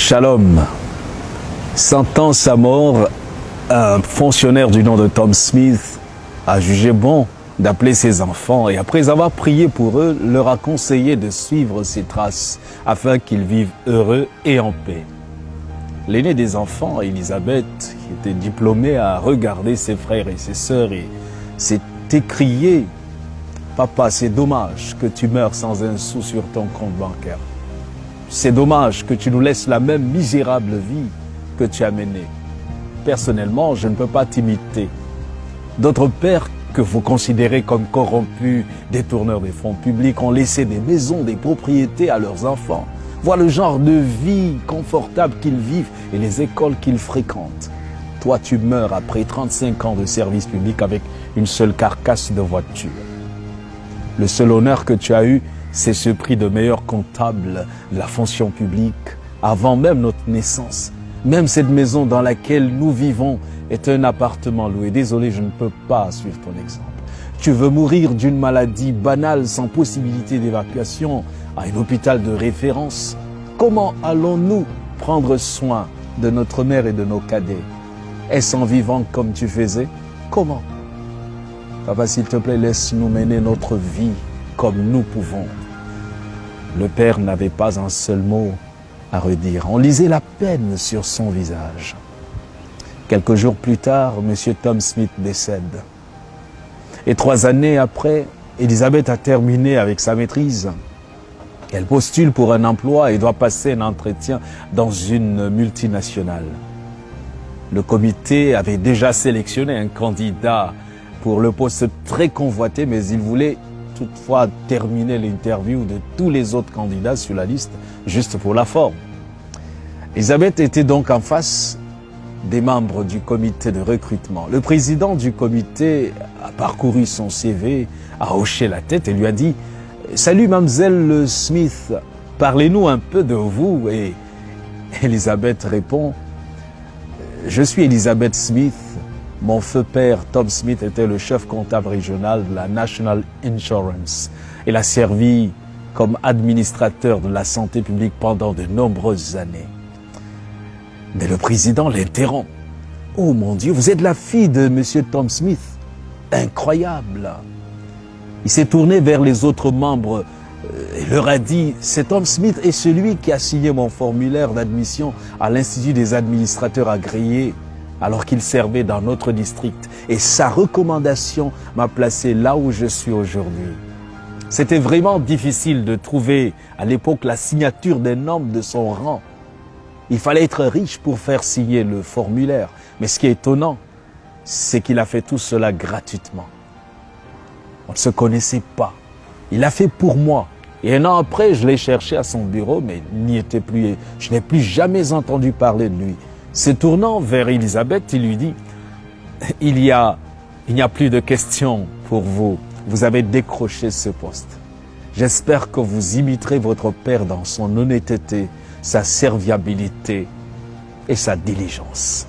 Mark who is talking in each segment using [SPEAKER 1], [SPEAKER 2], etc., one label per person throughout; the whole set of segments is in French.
[SPEAKER 1] Shalom. Sentant sa mort, un fonctionnaire du nom de Tom Smith a jugé bon d'appeler ses enfants et après avoir prié pour eux, leur a conseillé de suivre ses traces afin qu'ils vivent heureux et en paix. L'aîné des enfants, Elisabeth, qui était diplômée, a regardé ses frères et ses sœurs et s'est écrié « Papa, c'est dommage que tu meurs sans un sou sur ton compte bancaire. C'est dommage que tu nous laisses la même misérable vie que tu as menée. Personnellement, je ne peux pas t'imiter. D'autres pères que vous considérez comme corrompus, détourneurs des fonds publics, ont laissé des maisons, des propriétés à leurs enfants. Vois le genre de vie confortable qu'ils vivent et les écoles qu'ils fréquentent. Toi, tu meurs après 35 ans de service public avec une seule carcasse de voiture. Le seul honneur que tu as eu, c'est ce prix de meilleur comptable de la fonction publique avant même notre naissance. Même cette maison dans laquelle nous vivons est un appartement loué. Désolé, je ne peux pas suivre ton exemple. Tu veux mourir d'une maladie banale sans possibilité d'évacuation à un hôpital de référence. Comment allons-nous prendre soin de notre mère et de nos cadets? Est-ce en vivant comme tu faisais? Comment? Papa, s'il te plaît, laisse-nous mener notre vie comme nous pouvons. Le père n'avait pas un seul mot à redire. On lisait la peine sur son visage. Quelques jours plus tard, M. Tom Smith décède. Et 3 années après, Elisabeth a terminé avec sa maîtrise. Elle postule pour un emploi et doit passer un entretien dans une multinationale. Le comité avait déjà sélectionné un candidat pour le poste très convoité, mais il voulait toutefois terminer l'interview de tous les autres candidats sur la liste, juste pour la forme. Elisabeth était donc en face des membres du comité de recrutement. Le président du comité a parcouru son CV, a hoché la tête et lui a dit « Salut mademoiselle Smith, parlez-nous un peu de vous » et Elisabeth répond « Je suis Elisabeth Smith. Mon feu père, Tom Smith, était le chef comptable régional de la National Insurance. Il a servi comme administrateur de la santé publique pendant de nombreuses années. » Mais le président l'interrompt. « Oh mon Dieu, vous êtes la fille de M. Tom Smith. Incroyable !» Il s'est tourné vers les autres membres et leur a dit « C'est Tom Smith est celui qui a signé mon formulaire d'admission à l'Institut des administrateurs agréés alors qu'il servait dans notre district. Et sa recommandation m'a placé là où je suis aujourd'hui. » C'était vraiment difficile de trouver à l'époque la signature d'un homme de son rang. Il fallait être riche pour faire signer le formulaire. Mais ce qui est étonnant, c'est qu'il a fait tout cela gratuitement. On ne se connaissait pas. Il l'a fait pour moi. Et 1 an après, je l'ai cherché à son bureau, mais il n'y était plus. Je n'ai plus jamais entendu parler de lui. Se tournant vers Elisabeth, il lui dit « Il n'y a plus de questions pour vous. Vous avez décroché ce poste. J'espère que vous imiterez votre père dans son honnêteté, sa serviabilité et sa diligence. »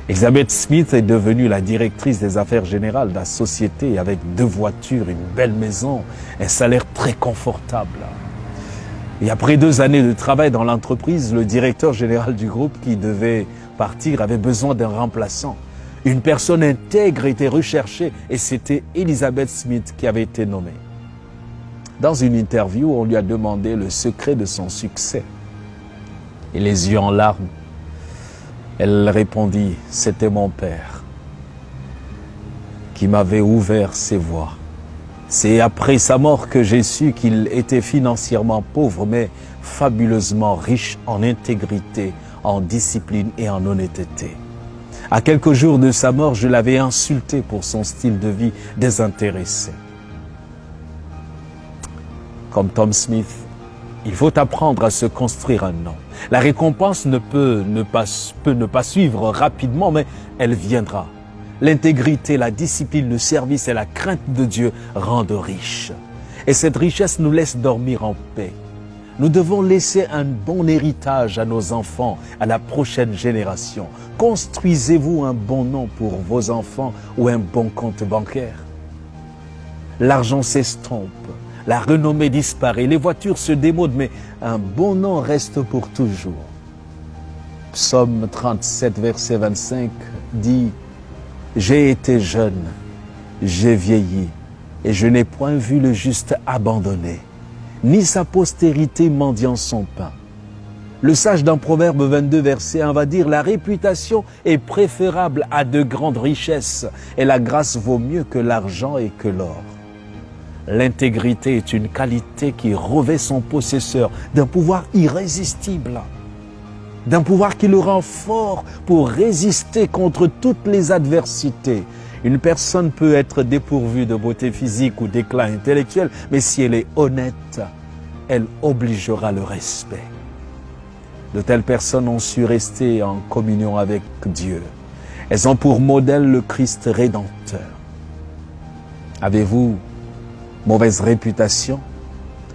[SPEAKER 1] Elisabeth Smith est devenue la directrice des affaires générales de la société avec 2 voitures, une belle maison, un salaire très confortable. Et après 2 années de travail dans l'entreprise, le directeur général du groupe qui devait partir avait besoin d'un remplaçant. Une personne intègre était recherchée et c'était Elisabeth Smith qui avait été nommée. Dans une interview, on lui a demandé le secret de son succès. Et les yeux en larmes, elle répondit « C'était mon père qui m'avait ouvert ses voies. C'est après sa mort que j'ai su qu'il était financièrement pauvre, mais fabuleusement riche en intégrité, en discipline et en honnêteté. À quelques jours de sa mort, je l'avais insulté pour son style de vie désintéressé. » Comme Tom Smith, il faut apprendre à se construire un nom. La récompense peut ne pas suivre rapidement, mais elle viendra. L'intégrité, la discipline, le service et la crainte de Dieu rendent riches. Et cette richesse nous laisse dormir en paix. Nous devons laisser un bon héritage à nos enfants, à la prochaine génération. Construisez-vous un bon nom pour vos enfants ou un bon compte bancaire. L'argent s'estompe, la renommée disparaît, les voitures se démodent, mais un bon nom reste pour toujours. Psaume 37, verset 25 dit « J'ai été jeune, j'ai vieilli, et je n'ai point vu le juste abandonné, ni sa postérité mendiant son pain. » Le sage dans Proverbe 22, verset 1 va dire « La réputation est préférable à de grandes richesses, et la grâce vaut mieux que l'argent et que l'or. » L'intégrité est une qualité qui revêt son possesseur d'un pouvoir irrésistible, d'un pouvoir qui le rend fort pour résister contre toutes les adversités. Une personne peut être dépourvue de beauté physique ou d'éclat intellectuel, mais si elle est honnête, elle obligera le respect. De telles personnes ont su rester en communion avec Dieu. Elles ont pour modèle le Christ rédempteur. Avez-vous mauvaise réputation?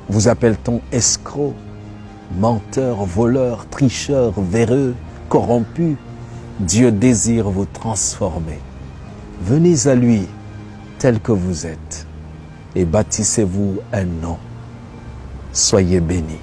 [SPEAKER 1] Vous appelle-t-on escroc, menteur, voleur, tricheur, véreux, corrompu? Dieu désire vous transformer. Venez à lui tel que vous êtes et bâtissez-vous un nom. Soyez bénis.